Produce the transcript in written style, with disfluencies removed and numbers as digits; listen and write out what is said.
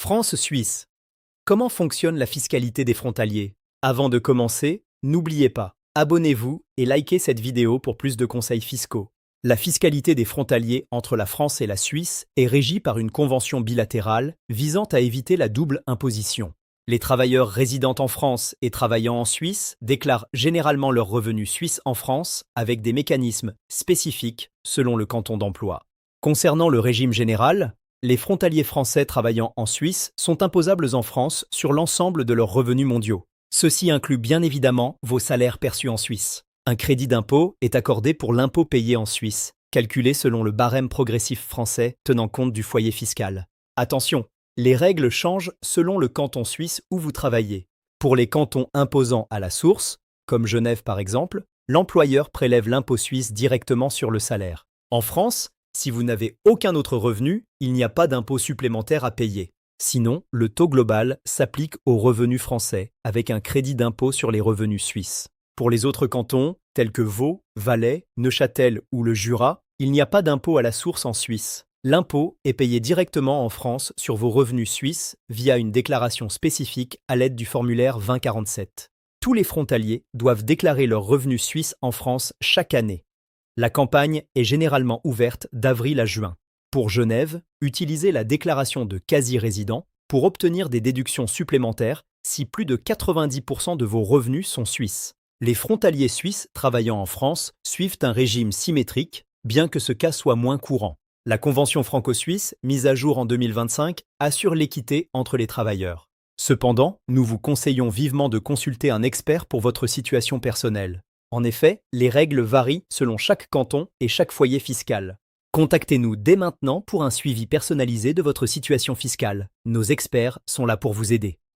France-Suisse. Comment fonctionne la fiscalité des frontaliers? Avant de commencer, n'oubliez pas, abonnez-vous et likez cette vidéo pour plus de conseils fiscaux. La fiscalité des frontaliers entre la France et la Suisse est régie par une convention bilatérale visant à éviter la double imposition. Les travailleurs résidant en France et travaillant en Suisse déclarent généralement leurs revenus suisses en France avec des mécanismes spécifiques selon le canton d'emploi. Concernant le régime général, les frontaliers français travaillant en Suisse sont imposables en France sur l'ensemble de leurs revenus mondiaux. Ceci inclut bien évidemment vos salaires perçus en Suisse. Un crédit d'impôt est accordé pour l'impôt payé en Suisse, calculé selon le barème progressif français tenant compte du foyer fiscal. Attention, les règles changent selon le canton suisse où vous travaillez. Pour les cantons imposants à la source, comme Genève par exemple, l'employeur prélève l'impôt suisse directement sur le salaire. En France, si vous n'avez aucun autre revenu, il n'y a pas d'impôt supplémentaire à payer. Sinon, le taux global s'applique aux revenus français avec un crédit d'impôt sur les revenus suisses. Pour les autres cantons, tels que Vaud, Valais, Neuchâtel ou le Jura, il n'y a pas d'impôt à la source en Suisse. L'impôt est payé directement en France sur vos revenus suisses via une déclaration spécifique à l'aide du formulaire 2047. Tous les frontaliers doivent déclarer leurs revenus suisses en France chaque année. La campagne est généralement ouverte d'avril à juin. Pour Genève, utilisez la déclaration de quasi-résident pour obtenir des déductions supplémentaires si plus de 90% de vos revenus sont suisses. Les frontaliers suisses travaillant en France suivent un régime symétrique, bien que ce cas soit moins courant. La Convention franco-suisse, mise à jour en 2025, assure l'équité entre les travailleurs. Cependant, nous vous conseillons vivement de consulter un expert pour votre situation personnelle. En effet, les règles varient selon chaque canton et chaque foyer fiscal. Contactez-nous dès maintenant pour un suivi personnalisé de votre situation fiscale. Nos experts sont là pour vous aider.